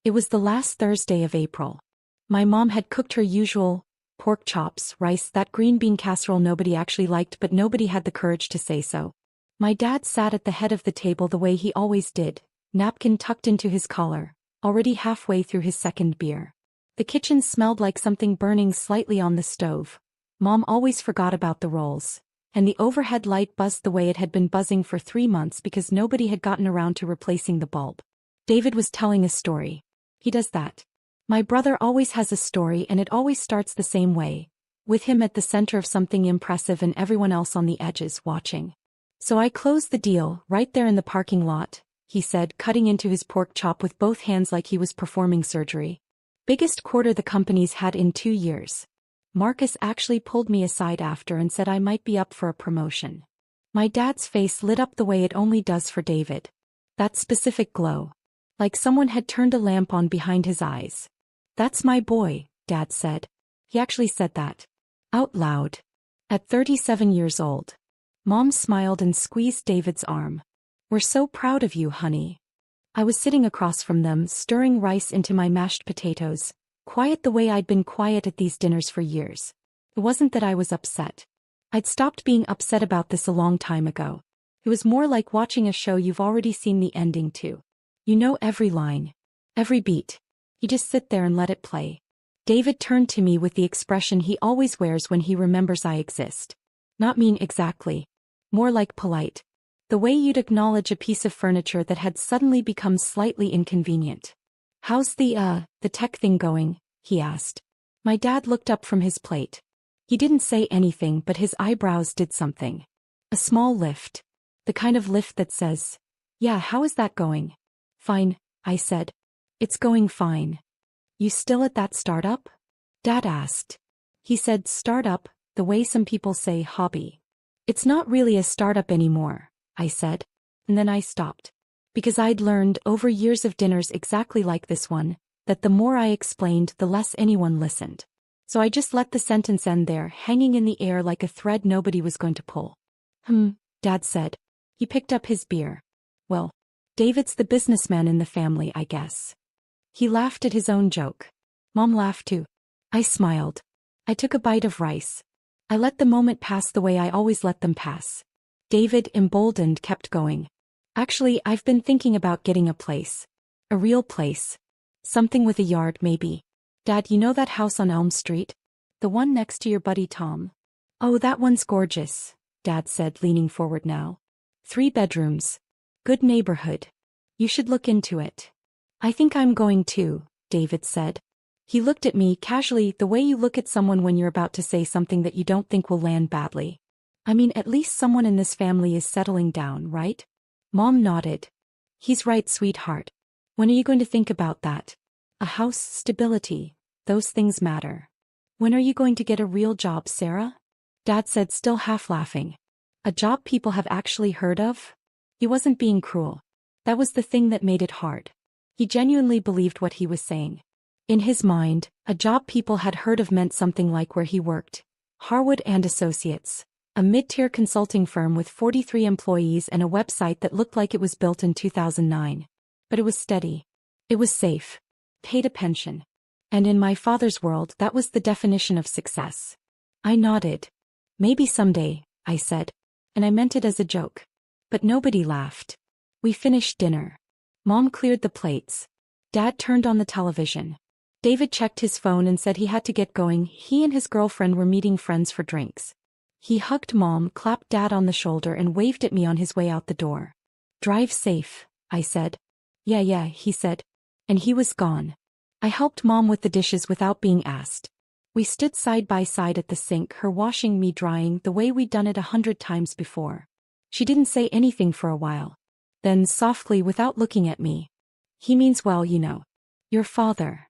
It was the last Thursday of April. My mom had cooked her usual pork chops, rice, that green bean casserole nobody actually liked, but nobody had the courage to say so. My dad sat at the head of the table the way he always did, napkin tucked into his collar, already halfway through his second beer. The kitchen smelled like something burning slightly on the stove. Mom always forgot about the rolls, and the overhead light buzzed the way it had been buzzing for 3 months because nobody had gotten around to replacing the bulb. David was telling a story. He does that. My brother always has a story, and it always starts the same way, with him at the center of something impressive and everyone else on the edges watching. So I closed the deal right there in the parking lot, he said, cutting into his pork chop with both hands like he was performing surgery. Biggest quarter the company's had in 2 years. Marcus actually pulled me aside after and said I might be up for a promotion. My dad's face lit up the way it only does for David. That specific glow. Like someone had turned a lamp on behind his eyes. "That's my boy," Dad said. He actually said that. Out loud. At 37 years old. Mom smiled and squeezed David's arm. "We're so proud of you, honey." I was sitting across from them, stirring rice into my mashed potatoes, quiet the way I'd been quiet at these dinners for years. It wasn't that I was upset. I'd stopped being upset about this a long time ago. It was more like watching a show you've already seen the ending to. You know every line. Every beat. You just sit there and let it play. David turned to me with the expression he always wears when he remembers I exist. Not mean exactly. More like polite. The way you'd acknowledge a piece of furniture that had suddenly become slightly inconvenient. "How's the tech thing going?" he asked. My dad looked up from his plate. He didn't say anything, but his eyebrows did something. A small lift. The kind of lift that says, "Yeah, how is that going?" "Fine," I said. "It's going fine." "You still at that startup?" Dad asked. He said startup, the way some people say hobby. "It's not really a startup anymore," I said. And then I stopped. Because I'd learned over years of dinners exactly like this one, that the more I explained, the less anyone listened. So I just let the sentence end there, hanging in the air like a thread nobody was going to pull. Dad said. He picked up his beer. "Well, David's the businessman in the family, I guess." He laughed at his own joke. Mom laughed too. I smiled. I took a bite of rice. I let the moment pass the way I always let them pass. David, emboldened, kept going. "Actually, I've been thinking about getting a place. A real place. Something with a yard, maybe. Dad, you know that house on Elm Street? The one next to your buddy Tom?" "Oh, that one's gorgeous," Dad said, leaning forward now. 3 bedrooms. Good neighborhood. You should look into it." "I think I'm going to," David said. He looked at me casually, the way you look at someone when you're about to say something that you don't think will land badly. "I mean, at least someone in this family is settling down, right?" Mom nodded. "He's right, sweetheart. When are you going to think about that? A house, stability, those things matter. When are you going to get a real job, Sarah?" Dad said, still half laughing. "A job people have actually heard of?" He wasn't being cruel. That was the thing that made it hard. He genuinely believed what he was saying. In his mind, a job people had heard of meant something like where he worked. Harwood and Associates. A mid-tier consulting firm with 43 employees and a website that looked like it was built in 2009. But it was steady. It was safe. Paid a pension. And in my father's world, that was the definition of success. I nodded. "Maybe someday," I said. And I meant it as a joke. But nobody laughed. We finished dinner. Mom cleared the plates. Dad turned on the television. David checked his phone and said he had to get going. He and his girlfriend were meeting friends for drinks. He hugged Mom, clapped Dad on the shoulder, and waved at me on his way out the door. "Drive safe," I said. Yeah, he said. And he was gone. I helped Mom with the dishes without being asked. We stood side by side at the sink, her washing, me drying, the way we'd done it 100 times before. She didn't say anything for a while. Then, softly, without looking at me, "He means well, you know. Your father."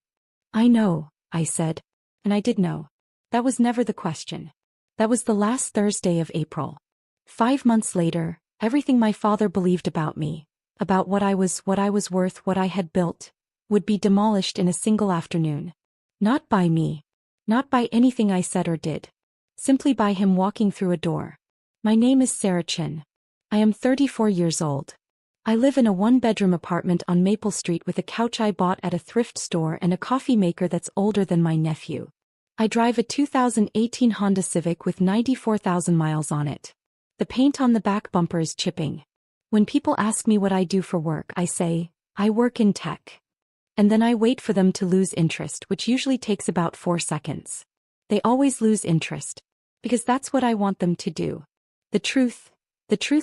"I know," I said. And I did know. That was never the question. That was the last Thursday of April. 5 months later, everything my father believed about me, about what I was worth, what I had built, would be demolished in a single afternoon. Not by me. Not by anything I said or did. Simply by him walking through a door. "My name is Sarah Chin. I am 34 years old. I live in a one-bedroom apartment on Maple Street with a couch I bought at a thrift store and a coffee maker that's older than my nephew. I drive a 2018 Honda Civic with 94,000 miles on it. The paint on the back bumper is chipping. When people ask me what I do for work, I say, I work in tech. And then I wait for them to lose interest, which usually takes about 4 seconds. They always lose interest. Because that's what I want them to do. The truth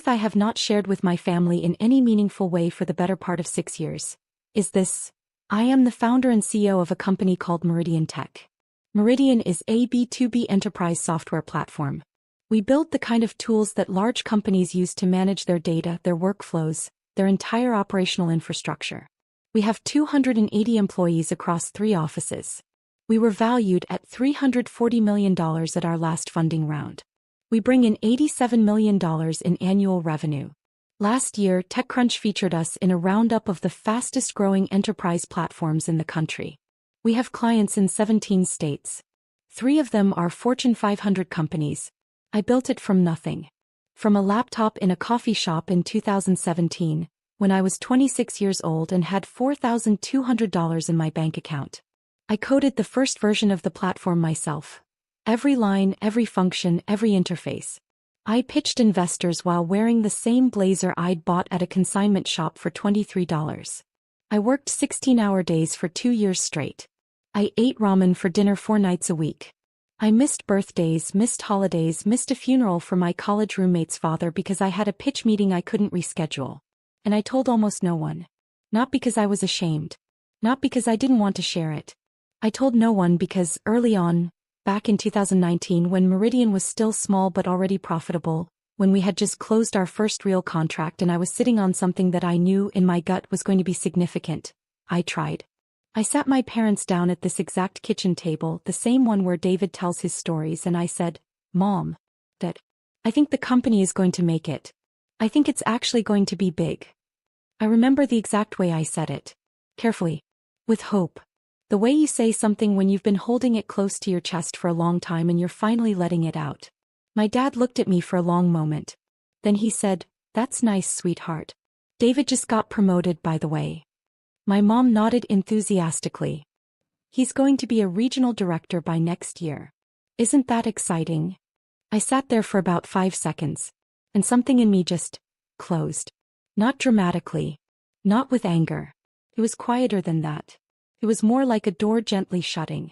I have not shared with my family in any meaningful way for the better part of 6 years, is this: I am the founder and CEO of a company called Meridian Tech. Meridian is a B2B enterprise software platform. We build the kind of tools that large companies use to manage their data, their workflows, their entire operational infrastructure. We have 280 employees across 3 offices. We were valued at $340 million at our last funding round. We bring in $87 million in annual revenue. Last year, TechCrunch featured us in a roundup of the fastest-growing enterprise platforms in the country. We have clients in 17 states. 3 of them are Fortune 500 companies. I built it from nothing. From a laptop in a coffee shop in 2017, when I was 26 years old and had $4,200 in my bank account. I coded the first version of the platform myself. Every line, every function, every interface. I pitched investors while wearing the same blazer I'd bought at a consignment shop for $23. I worked 16-hour days for 2 years straight. I ate ramen for dinner 4 nights a week. I missed birthdays, missed holidays, missed a funeral for my college roommate's father because I had a pitch meeting I couldn't reschedule. And I told almost no one. Not because I was ashamed. Not because I didn't want to share it. I told no one because early on, back in 2019 when Meridian was still small but already profitable, when we had just closed our first real contract and I was sitting on something that I knew in my gut was going to be significant, I tried. I sat my parents down at this exact kitchen table, the same one where David tells his stories, and I said, Mom, Dad, I think the company is going to make it. I think it's actually going to be big. I remember the exact way I said it. Carefully. With hope. The way you say something when you've been holding it close to your chest for a long time and you're finally letting it out. My dad looked at me for a long moment. Then he said, That's nice, sweetheart. David just got promoted, by the way. My mom nodded enthusiastically. He's going to be a regional director by next year. Isn't that exciting? I sat there for about 5 seconds. And something in me just closed. Not dramatically. Not with anger. It was quieter than that. It was more like a door gently shutting.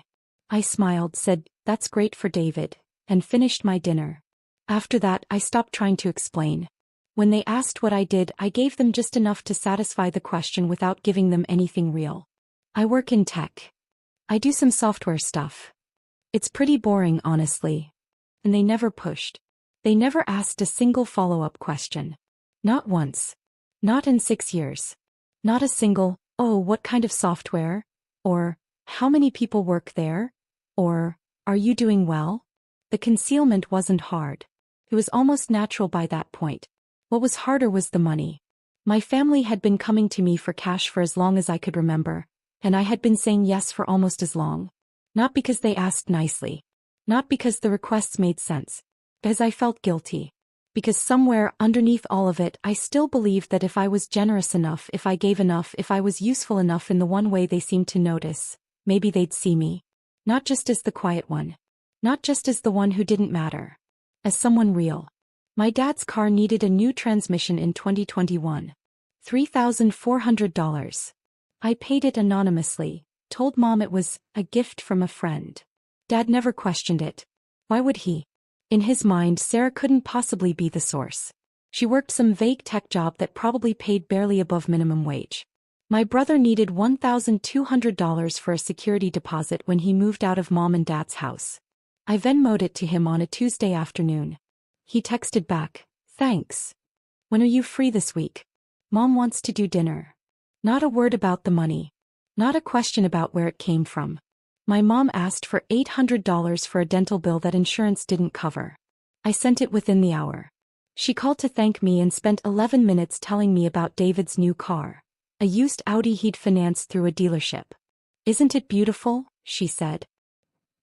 I smiled, said, That's great for David, and finished my dinner. After that, I stopped trying to explain. When they asked what I did, I gave them just enough to satisfy the question without giving them anything real. I work in tech. I do some software stuff. It's pretty boring, honestly. And they never pushed. They never asked a single follow-up question. Not once. Not in 6 years. Not a single, oh, what kind of software? Or, how many people work there? Or, are you doing well? The concealment wasn't hard. It was almost natural by that point. What was harder was the money. My family had been coming to me for cash for as long as I could remember, and I had been saying yes for almost as long. Not because they asked nicely. Not because the requests made sense. Because I felt guilty. Because somewhere underneath all of it I still believed that if I was generous enough, if I gave enough, if I was useful enough in the one way they seemed to notice, maybe they'd see me. Not just as the quiet one. Not just as the one who didn't matter. As someone real. My dad's car needed a new transmission in 2021. $3,400. I paid it anonymously, told Mom it was a gift from a friend. Dad never questioned it. Why would he? In his mind, Sarah couldn't possibly be the source. She worked some vague tech job that probably paid barely above minimum wage. My brother needed $1,200 for a security deposit when he moved out of Mom and Dad's house. I Venmo'd it to him on a Tuesday afternoon. He texted back, Thanks. When are you free this week? Mom wants to do dinner. Not a word about the money. Not a question about where it came from. My mom asked for $800 for a dental bill that insurance didn't cover. I sent it within the hour. She called to thank me and spent 11 minutes telling me about David's new car. A used Audi he'd financed through a dealership. Isn't it beautiful? She said.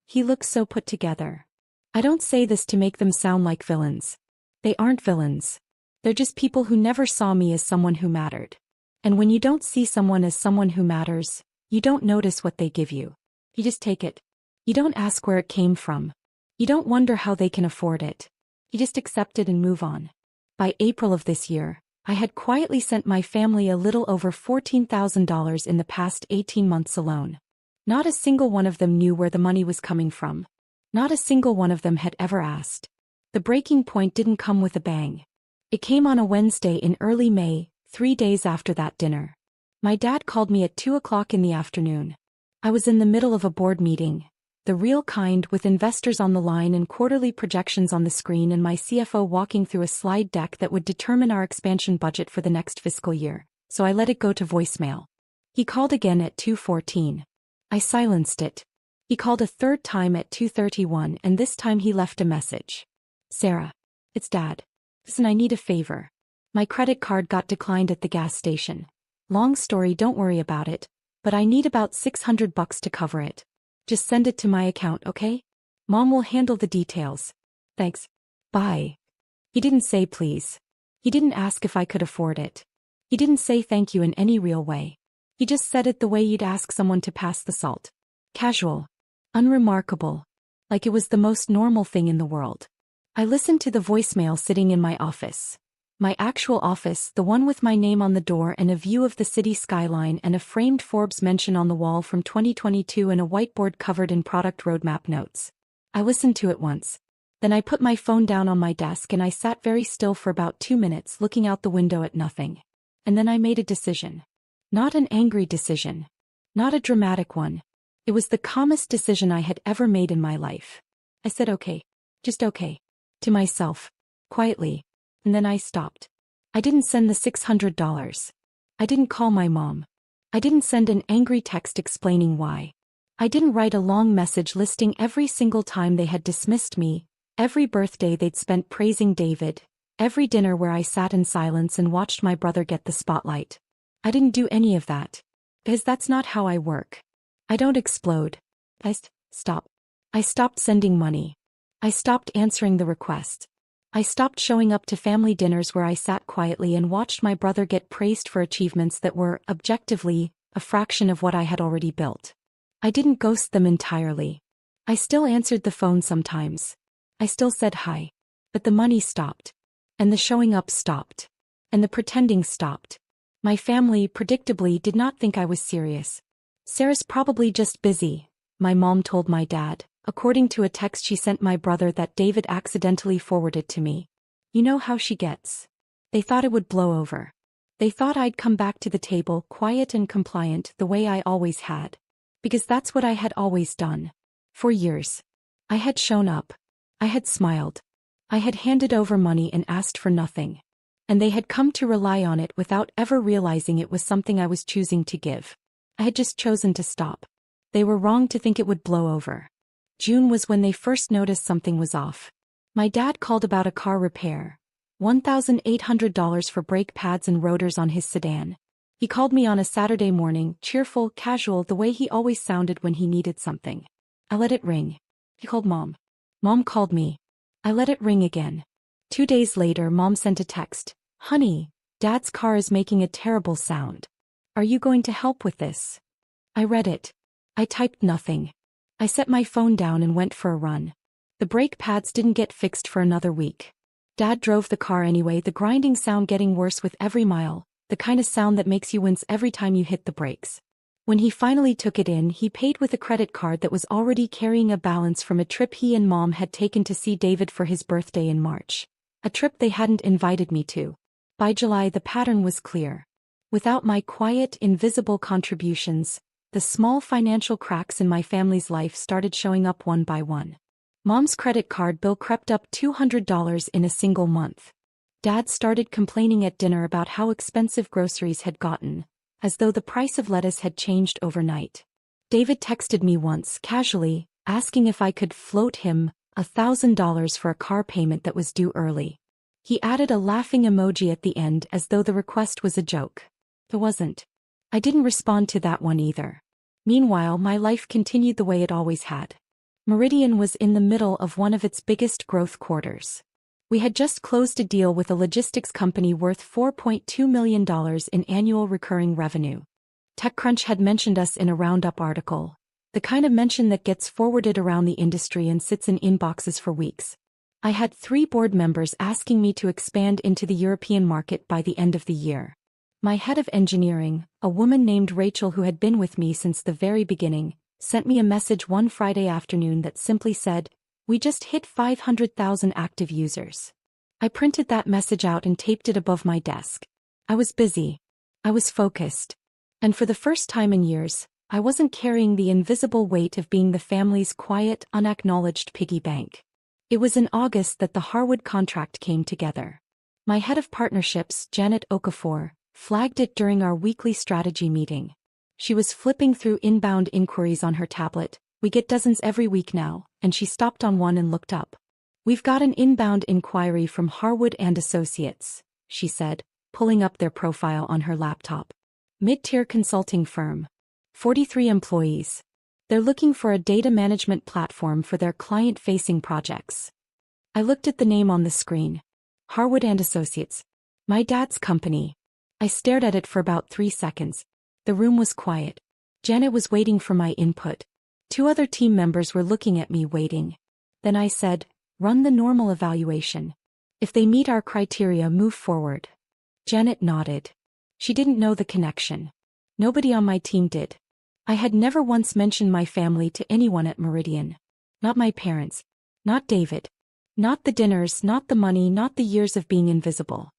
He looks so put together. I don't say this to make them sound like villains. They aren't villains. They're just people who never saw me as someone who mattered. And when you don't see someone as someone who matters, you don't notice what they give you. You just take it. You don't ask where it came from. You don't wonder how they can afford it. You just accept it and move on. By April of this year, I had quietly sent my family a little over $14,000 in the past 18 months alone. Not a single one of them knew where the money was coming from. Not a single one of them had ever asked. The breaking point didn't come with a bang. It came on a Wednesday in early May, 3 days after that dinner. My dad called me at 2 o'clock in the afternoon. I was in the middle of a board meeting, the real kind, with investors on the line and quarterly projections on the screen, and my CFO walking through a slide deck that would determine our expansion budget for the next fiscal year, so I let it go to voicemail. He called again at 2:14. I silenced it. He called a third time at 2:31, and this time he left a message. Sarah. It's Dad. Listen, I need a favor. My credit card got declined at the gas station. Long story, don't worry about it, but I need about $600 to cover it. Just send it to my account, okay? Mom will handle the details. Thanks. Bye. He didn't say please. He didn't ask if I could afford it. He didn't say thank you in any real way. He just said it the way you'd ask someone to pass the salt. Casual. Unremarkable. Like it was the most normal thing in the world. I listened to the voicemail sitting in my office. My actual office, the one with my name on the door and a view of the city skyline and a framed Forbes mention on the wall from 2022 and a whiteboard covered in product roadmap notes. I listened to it once. Then I put my phone down on my desk and I sat very still for about 2 minutes looking out the window at nothing. And then I made a decision. Not an angry decision. Not a dramatic one. It was the calmest decision I had ever made in my life. I said okay. Just okay. To myself. Quietly. And then I stopped. I didn't send the $600. I didn't call my mom. I didn't send an angry text explaining why. I didn't write a long message listing every single time they had dismissed me, every birthday they'd spent praising David, every dinner where I sat in silence and watched my brother get the spotlight. I didn't do any of that. Because that's not how I work. I don't explode. I stop. I stopped sending money. I stopped answering the request. I stopped showing up to family dinners where I sat quietly and watched my brother get praised for achievements that were, objectively, a fraction of what I had already built. I didn't ghost them entirely. I still answered the phone sometimes. I still said hi. But the money stopped. And the showing up stopped. And the pretending stopped. My family, predictably, did not think I was serious. Sarah's probably just busy, my mom told my dad, according to a text she sent my brother that David accidentally forwarded to me. You know how she gets. They thought it would blow over. They thought I'd come back to the table, quiet and compliant, the way I always had. Because that's what I had always done. For years. I had shown up. I had smiled. I had handed over money and asked for nothing. And they had come to rely on it without ever realizing it was something I was choosing to give. I had just chosen to stop. They were wrong to think it would blow over. June was when they first noticed something was off. My dad called about a car repair. $1,800 for brake pads and rotors on his sedan. He called me on a Saturday morning, cheerful, casual, the way he always sounded when he needed something. I let it ring. He called Mom. Mom called me. I let it ring again. 2 days later, Mom sent a text. Honey, Dad's car is making a terrible sound. Are you going to help with this? I read it. I typed nothing. I set my phone down and went for a run. The brake pads didn't get fixed for another week. Dad drove the car anyway, the grinding sound getting worse with every mile, the kind of sound that makes you wince every time you hit the brakes. When he finally took it in, he paid with a credit card that was already carrying a balance from a trip he and Mom had taken to see David for his birthday in March. A trip they hadn't invited me to. By July, the pattern was clear. Without my quiet, invisible contributions, the small financial cracks in my family's life started showing up one by one. Mom's credit card bill crept up $200 in a single month. Dad started complaining at dinner about how expensive groceries had gotten, as though the price of lettuce had changed overnight. David texted me once, casually, asking if I could float him $1,000 for a car payment that was due early. He added a laughing emoji at the end as though the request was a joke. It wasn't. I didn't respond to that one either. Meanwhile, my life continued the way it always had. Meridian was in the middle of one of its biggest growth quarters. We had just closed a deal with a logistics company worth $4.2 million in annual recurring revenue. TechCrunch had mentioned us in a roundup article, the kind of mention that gets forwarded around the industry and sits in inboxes for weeks. I had 3 board members asking me to expand into the European market by the end of the year. My head of engineering, a woman named Rachel who had been with me since the very beginning, sent me a message one Friday afternoon that simply said, "We just hit 500,000 active users." I printed that message out and taped it above my desk. I was busy. I was focused. And for the first time in years, I wasn't carrying the invisible weight of being the family's quiet, unacknowledged piggy bank. It was in August that the Harwood contract came together. My head of partnerships, Janet Okafor, flagged it during our weekly strategy meeting. She was flipping through inbound inquiries on her tablet. We get dozens every week now, and she stopped on one and looked up. "We've got an inbound inquiry from Harwood and Associates," she said, pulling up their profile on her laptop. Mid-tier consulting firm. 43 employees. They're looking for a data management platform for their client-facing projects. I looked at the name on the screen. Harwood and Associates. My dad's company. I stared at it for about 3 seconds. The room was quiet. Janet was waiting for my input. 2 other team members were looking at me waiting. Then I said, "Run the normal evaluation. If they meet our criteria, move forward." Janet nodded. She didn't know the connection. Nobody on my team did. I had never once mentioned my family to anyone at Meridian. Not my parents. Not David. Not the dinners, not the money, not the years of being invisible.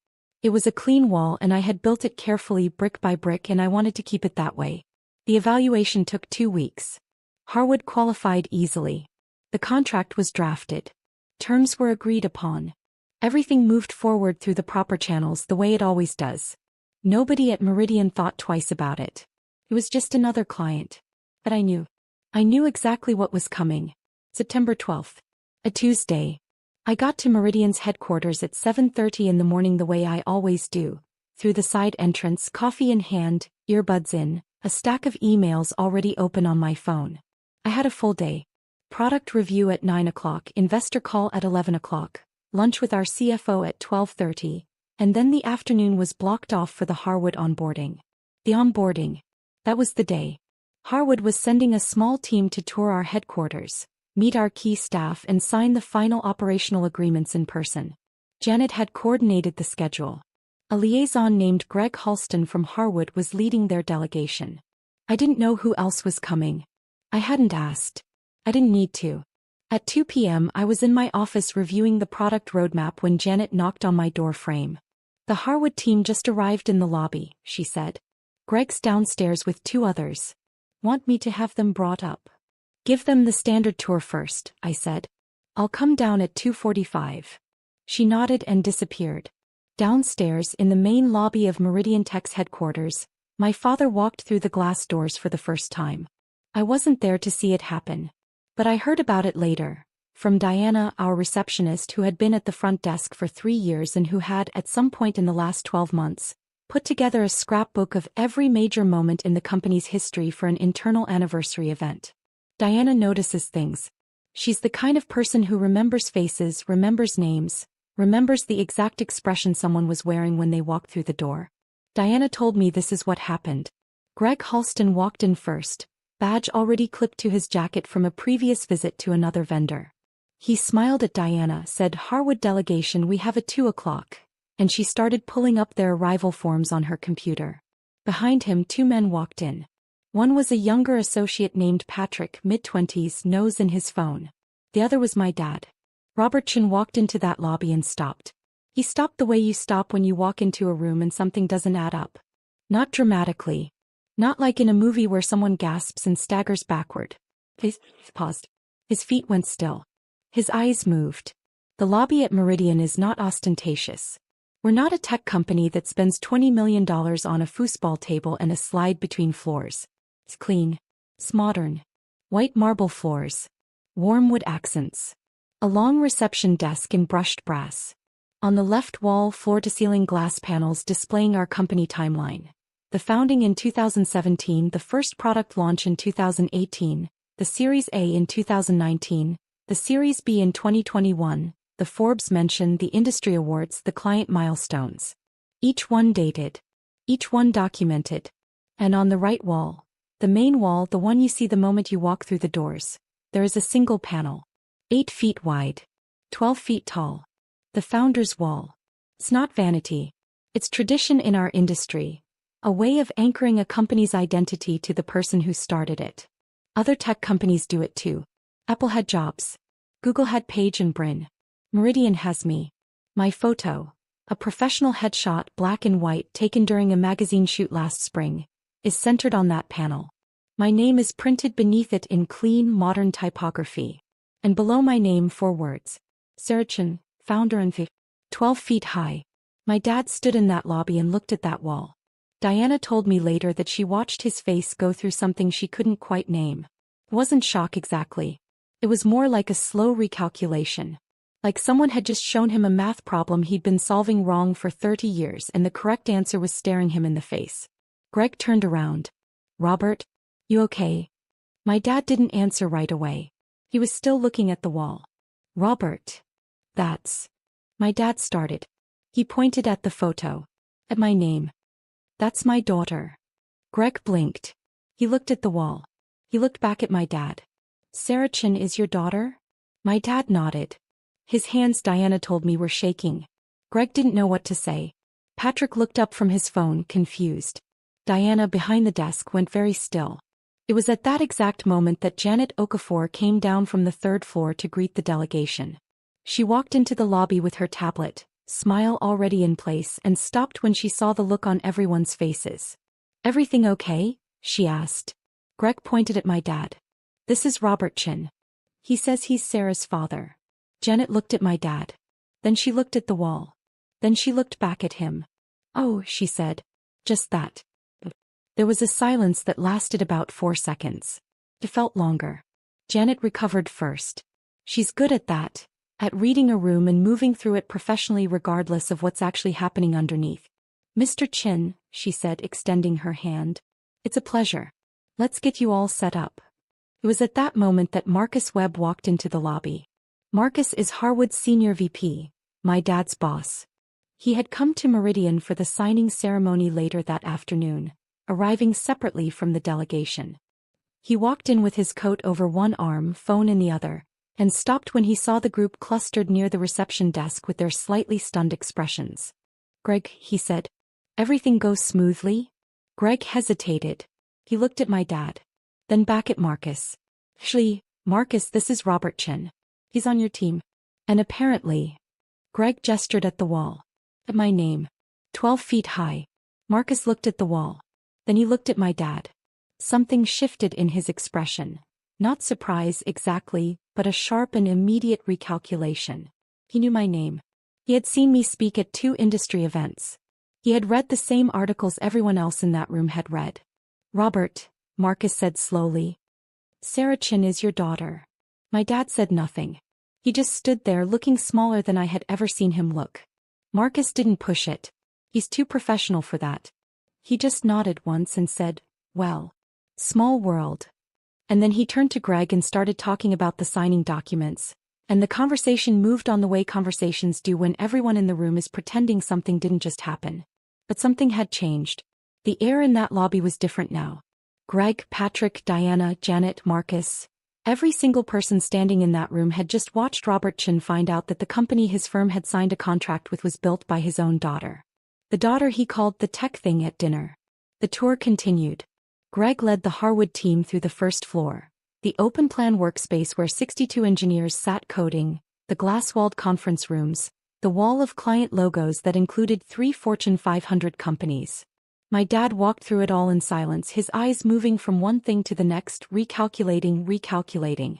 It was a clean wall and I had built it carefully brick by brick and I wanted to keep it that way. The evaluation took 2 weeks. Harwood qualified easily. The contract was drafted. Terms were agreed upon. Everything moved forward through the proper channels the way it always does. Nobody at Meridian thought twice about it. It was just another client. But I knew. I knew exactly what was coming. September 12th. A Tuesday. I got to Meridian's headquarters at 7:30 in the morning the way I always do. Through the side entrance, coffee in hand, earbuds in, a stack of emails already open on my phone. I had a full day. Product review at 9 o'clock, investor call at 11 o'clock, lunch with our CFO at 12:30, and then the afternoon was blocked off for the Harwood onboarding. The onboarding. That was the day. Harwood was sending a small team to tour our headquarters, meet our key staff and sign the final operational agreements in person. Janet had coordinated the schedule. A liaison named Greg Halston from Harwood was leading their delegation. I didn't know who else was coming. I hadn't asked. I didn't need to. At 2 p.m. I was in my office reviewing the product roadmap when Janet knocked on my door frame. "The Harwood team just arrived in the lobby," she said. "Greg's downstairs with 2 others. Want me to have them brought up?" "Give them the standard tour first," I said. "I'll come down at 2:45. She nodded and disappeared. Downstairs in the main lobby of Meridian Tech's headquarters, my father walked through the glass doors for the first time. I wasn't there to see it happen. But I heard about it later, from Diana, our receptionist who had been at the front desk for 3 years and who had, at some point in the last 12 months, put together a scrapbook of every major moment in the company's history for an internal anniversary event. Diana notices things. She's the kind of person who remembers faces, remembers names, remembers the exact expression someone was wearing when they walked through the door. Diana told me this is what happened. Greg Halston walked in first, badge already clipped to his jacket from a previous visit to another vendor. He smiled at Diana, said, "Harwood delegation, we have at 2 o'clock," and she started pulling up their arrival forms on her computer. Behind him 2 men walked in. One was a younger associate named Patrick, mid-20s, nose in his phone. The other was my dad. Robert Chen walked into that lobby and stopped. He stopped the way you stop when you walk into a room and something doesn't add up. Not dramatically. Not like in a movie where someone gasps and staggers backward. He paused. His feet went still. His eyes moved. The lobby at Meridian is not ostentatious. We're not a tech company that spends $20 million on a foosball table and a slide between floors. It's clean. It's modern. White marble floors. Warm wood accents. A long reception desk in brushed brass. On the left wall, floor-to-ceiling glass panels displaying our company timeline. The founding in 2017, the first product launch in 2018, the Series A in 2019, the Series B in 2021, the Forbes mention, the industry awards, the client milestones. Each one dated. Each one documented. And on the right wall, the main wall, the one you see the moment you walk through the doors, there is a single panel. 8 feet wide. 12 feet tall. The founder's wall. It's not vanity. It's tradition in our industry. A way of anchoring a company's identity to the person who started it. Other tech companies do it too. Apple had Jobs. Google had Page and Brin. Meridian has me. My photo, a professional headshot, black and white, taken during a magazine shoot last spring, is centered on that panel. My name is printed beneath it in clean, modern typography. And below my name 4 words. Sarah Chen, founder and 12 feet high. My dad stood in that lobby and looked at that wall. Diana told me later that she watched his face go through something she couldn't quite name. It wasn't shock exactly. It was more like a slow recalculation. Like someone had just shown him a math problem he'd been solving wrong for 30 years and the correct answer was staring him in the face. Greg turned around. Robert? You okay? My dad didn't answer right away. He was still looking at the wall. Robert. That's. My dad started. He pointed at the photo. At my name. That's my daughter. Greg blinked. He looked at the wall. He looked back at my dad. Sarah Chen is your daughter? My dad nodded. His hands, Diana told me, were shaking. Greg didn't know what to say. Patrick looked up from his phone, confused. Diana, behind the desk, went very still. It was at that exact moment that Janet Okafor came down from the 3rd floor to greet the delegation. She walked into the lobby with her tablet, smile already in place, and stopped when she saw the look on everyone's faces. Everything okay? She asked. Greg pointed at my dad. This is Robert Chen. He says he's Sarah's father. Janet looked at my dad. Then she looked at the wall. Then she looked back at him. Oh, she said. Just that. There was a silence that lasted about 4 seconds. It felt longer. Janet recovered first. She's good at that. At reading a room and moving through it professionally regardless of what's actually happening underneath. Mr. Chen, she said, extending her hand. It's a pleasure. Let's get you all set up. It was at that moment that Marcus Webb walked into the lobby. Marcus is Harwood's senior VP, my dad's boss. He had come to Meridian for the signing ceremony later that afternoon, arriving separately from the delegation. He walked in with his coat over one arm, phone in the other, and stopped when he saw the group clustered near the reception desk with their slightly stunned expressions. Greg, he said. Everything goes smoothly? Greg hesitated. He looked at my dad. Then back at Marcus. Actually, Marcus, this is Robert Chen. He's on your team. And apparently. Greg gestured at the wall. At my name. 12 feet high. Marcus looked at the wall. Then he looked at my dad. Something shifted in his expression. Not surprise exactly, but a sharp and immediate recalculation. He knew my name. He had seen me speak at 2 industry events. He had read the same articles everyone else in that room had read. Robert, Marcus said slowly. Sarah Chen is your daughter. My dad said nothing. He just stood there looking smaller than I had ever seen him look. Marcus didn't push it. He's too professional for that. He just nodded once and said, well, small world. And then he turned to Greg and started talking about the signing documents, and the conversation moved on the way conversations do when everyone in the room is pretending something didn't just happen. But something had changed. The air in that lobby was different now. Greg, Patrick, Diana, Janet, Marcus. Every single person standing in that room had just watched Robert Chen find out that the company his firm had signed a contract with was built by his own daughter. The daughter he called the tech thing at dinner. The tour continued. Greg led the Harwood team through the first floor, the open-plan workspace where 62 engineers sat coding, the glass-walled conference rooms, the wall of client logos that included 3 Fortune 500 companies. My dad walked through it all in silence, his eyes moving from one thing to the next, recalculating.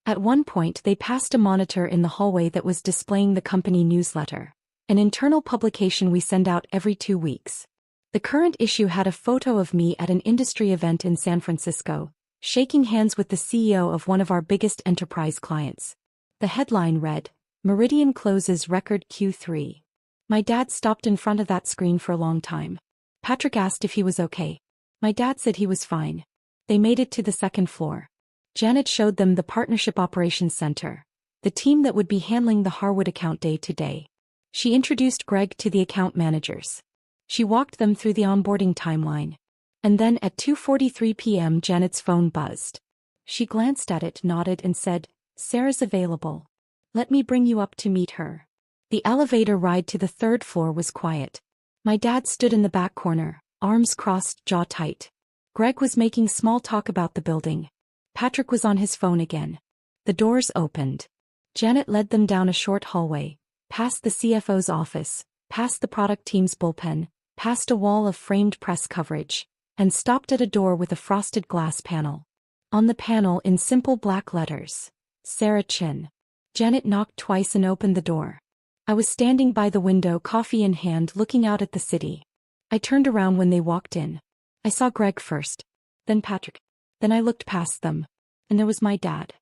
At one point they passed a monitor in the hallway that was displaying the company newsletter, an internal publication we send out every 2 weeks. The current issue had a photo of me at an industry event in San Francisco, shaking hands with the CEO of one of our biggest enterprise clients. The headline read, Meridian closes record Q3. My dad stopped in front of that screen for a long time. Patrick asked if he was okay. My dad said he was fine. They made it to the second floor. Janet showed them the Partnership Operations Center, the team that would be handling the Harwood account day to day. She introduced Greg to the account managers. She walked them through the onboarding timeline. And then at 2:43 p.m. Janet's phone buzzed. She glanced at it, nodded and said, "Sarah's available. Let me bring you up to meet her." The elevator ride to the third floor was quiet. My dad stood in the back corner, arms crossed, jaw tight. Greg was making small talk about the building. Patrick was on his phone again. The doors opened. Janet led them down a short hallway, past the CFO's office, past the product team's bullpen, past a wall of framed press coverage, and stopped at a door with a frosted glass panel. On the panel in simple black letters, Sarah Chin. Janet knocked twice and opened the door. I was standing by the window, coffee in hand, looking out at the city. I turned around when they walked in. I saw Greg first, then Patrick. Then I looked past them, and there was my dad,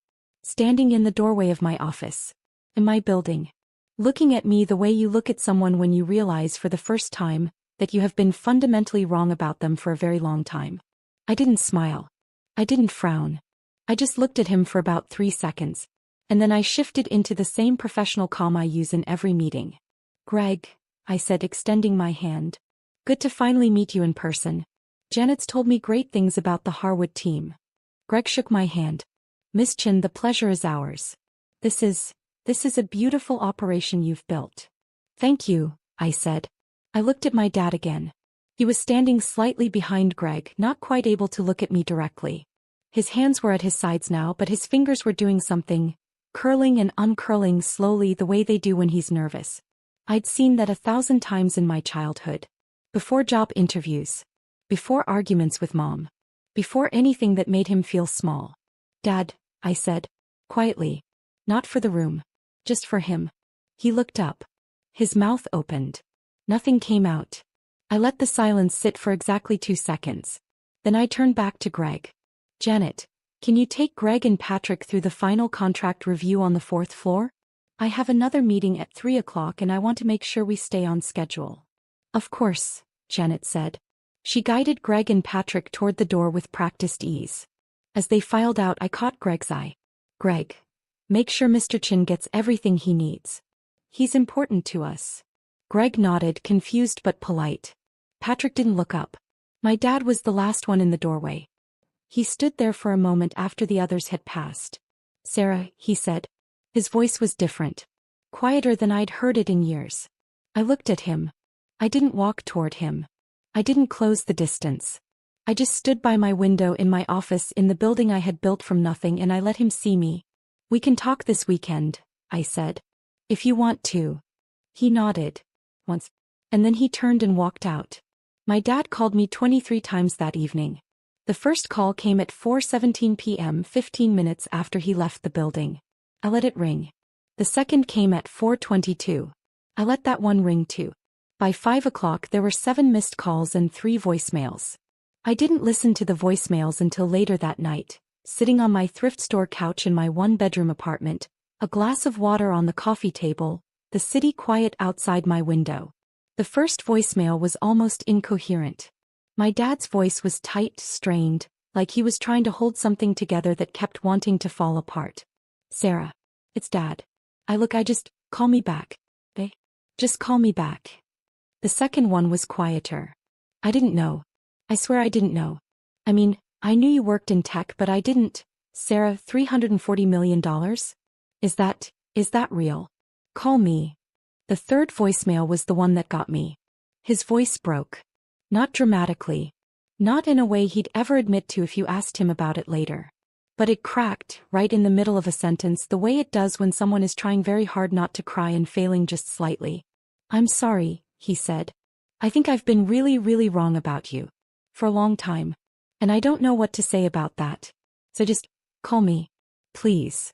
standing in the doorway of my office, in my building, looking at me the way you look at someone when you realize for the first time that you have been fundamentally wrong about them for a very long time. I didn't smile. I didn't frown. I just looked at him for about 3 seconds, and then I shifted into the same professional calm I use in every meeting. "Greg," I said, extending my hand. "Good to finally meet you in person. Janet's told me great things about the Harwood team." Greg shook my hand. "Miss Chin, the pleasure is ours. This is a beautiful operation you've built." "Thank you," I said. I looked at my dad again. He was standing slightly behind Greg, not quite able to look at me directly. His hands were at his sides now, but his fingers were doing something, curling and uncurling slowly the way they do when he's nervous. I'd seen that 1,000 times in my childhood. Before job interviews. Before arguments with Mom. Before anything that made him feel small. "Dad," I said, quietly. Not for the room. Just for him. He looked up. His mouth opened. Nothing came out. I let the silence sit for exactly 2 seconds. Then I turned back to Greg. "Janet, can you take Greg and Patrick through the final contract review on the 4th floor? I have another meeting at 3 o'clock and I want to make sure we stay on schedule." "Of course," Janet said. She guided Greg and Patrick toward the door with practiced ease. As they filed out, I caught Greg's eye. "Greg, make sure Mr. Chin gets everything he needs. He's important to us." Greg nodded, confused but polite. Patrick didn't look up. My dad was the last one in the doorway. He stood there for a moment after the others had passed. "Sarah," he said. His voice was different. Quieter than I'd heard it in years. I looked at him. I didn't walk toward him. I didn't close the distance. I just stood by my window in my office in the building I had built from nothing, and I let him see me. "We can talk this weekend," I said. "If you want to." He nodded. Once. And then he turned and walked out. My dad called me 23 times that evening. The first call came at 4:17 p.m., 15 minutes after he left the building. I let it ring. The second came at 4:22. I let that one ring too. By 5 o'clock there were 7 missed calls and 3 voicemails. I didn't listen to the voicemails until later that night, sitting on my thrift store couch in my 1-bedroom apartment, a glass of water on the coffee table, the city quiet outside my window. The first voicemail was almost incoherent. My dad's voice was tight, strained, like he was trying to hold something together that kept wanting to fall apart. "Sarah, it's Dad. Call me back. Okay? Just call me back." The second one was quieter. "I didn't know. I swear I didn't know. I mean, I knew you worked in tech, but I didn't. Sarah, $340 million? Is that real? Call me." The third voicemail was the one that got me. His voice broke. Not dramatically. Not in a way he'd ever admit to if you asked him about it later. But it cracked, right in the middle of a sentence, the way it does when someone is trying very hard not to cry and failing just slightly. "I'm sorry," he said. "I think I've been really, really wrong about you. For a long time. And I don't know what to say about that. So just call me. Please."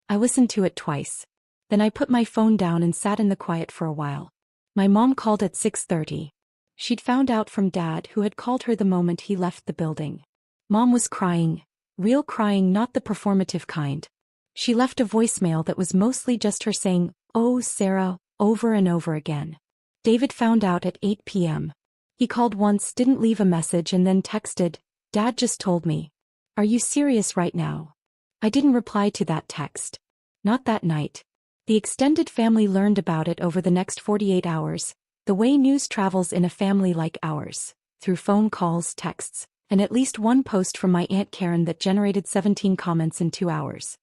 I listened to it twice. Then I put my phone down and sat in the quiet for a while. My mom called at 6:30. She'd found out from Dad, who had called her the moment he left the building. Mom was crying. Real crying, not the performative kind. She left a voicemail that was mostly just her saying, "Oh, Sarah," over and over again. David found out at 8 p.m. He called once, didn't leave a message, and then texted, "Dad just told me. Are you serious right now?" I didn't reply to that text. Not that night. The extended family learned about it over the next 48 hours, the way news travels in a family like ours, through phone calls, texts, and at least one post from my Aunt Karen that generated 17 comments in 2 hours.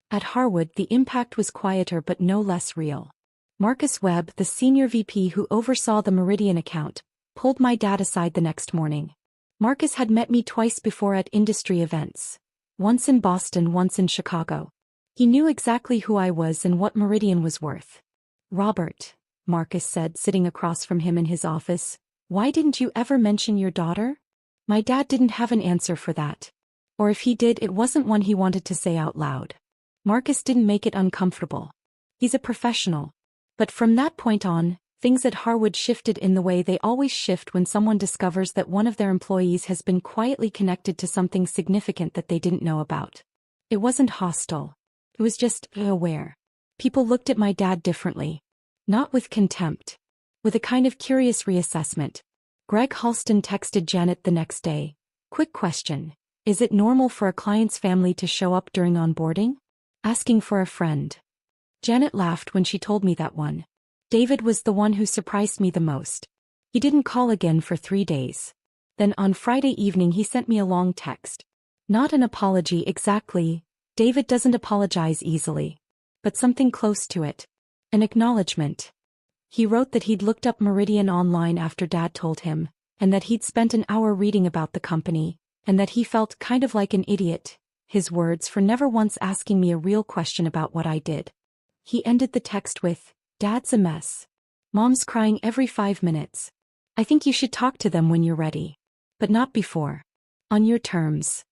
At Harwood, the impact was quieter but no less real. Marcus Webb, the senior VP who oversaw the Meridian account, pulled my dad aside the next morning. Marcus had met me twice before at industry events. Once in Boston, once in Chicago. He knew exactly who I was and what Meridian was worth. "Robert," Marcus said, sitting across from him in his office, "why didn't you ever mention your daughter?" My dad didn't have an answer for that. Or if he did, it wasn't one he wanted to say out loud. Marcus didn't make it uncomfortable. He's a professional. But from that point on, things at Harwood shifted in the way they always shift when someone discovers that one of their employees has been quietly connected to something significant that they didn't know about. It wasn't hostile. It was just aware. People looked at my dad differently. Not with contempt. With a kind of curious reassessment. Greg Halston texted Janet the next day. "Quick question. Is it normal for a client's family to show up during onboarding? Asking for a friend." Janet laughed when she told me that one. David was the one who surprised me the most. He didn't call again for 3 days. Then on Friday evening he sent me a long text. Not an apology exactly. David doesn't apologize easily. But something close to it. An acknowledgement. He wrote that he'd looked up Meridian online after Dad told him, and that he'd spent an hour reading about the company, and that he felt kind of like an idiot, his words, for never once asking me a real question about what I did. He ended the text with, "Dad's a mess. Mom's crying every 5 minutes. I think you should talk to them when you're ready. But not before. On your terms."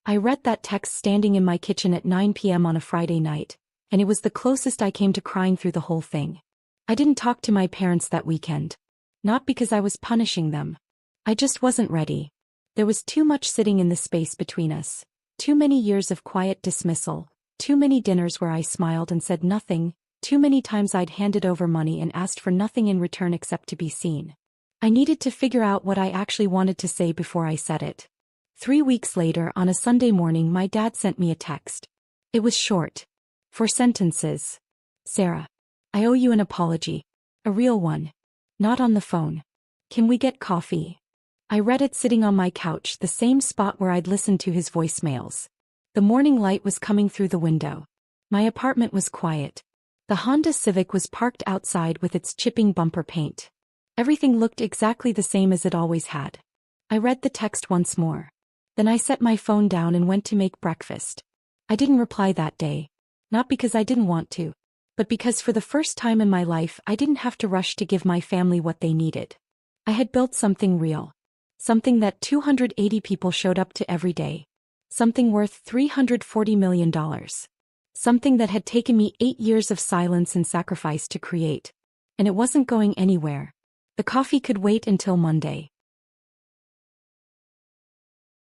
I read that text standing in my kitchen at 9 p.m. on a Friday night, and it was the closest I came to crying through the whole thing. I didn't talk to my parents that weekend. Not because I was punishing them. I just wasn't ready. There was too much sitting in the space between us. Too many years of quiet dismissal. Too many dinners where I smiled and said nothing. Too many times I'd handed over money and asked for nothing in return except to be seen. I needed to figure out what I actually wanted to say before I said it. 3 weeks later, on a Sunday morning, my dad sent me a text. It was short. 4 sentences. "Sarah, I owe you an apology. A real one. Not on the phone. Can we get coffee?" I read it sitting on my couch, the same spot where I'd listened to his voicemails. The morning light was coming through the window. My apartment was quiet. The Honda Civic was parked outside with its chipping bumper paint. Everything looked exactly the same as it always had. I read the text once more. Then I set my phone down and went to make breakfast. I didn't reply that day. Not because I didn't want to, but because for the first time in my life I didn't have to rush to give my family what they needed. I had built something real. Something that 280 people showed up to every day. Something worth $340 million. Something that had taken me 8 years of silence and sacrifice to create. And it wasn't going anywhere. The coffee could wait until Monday.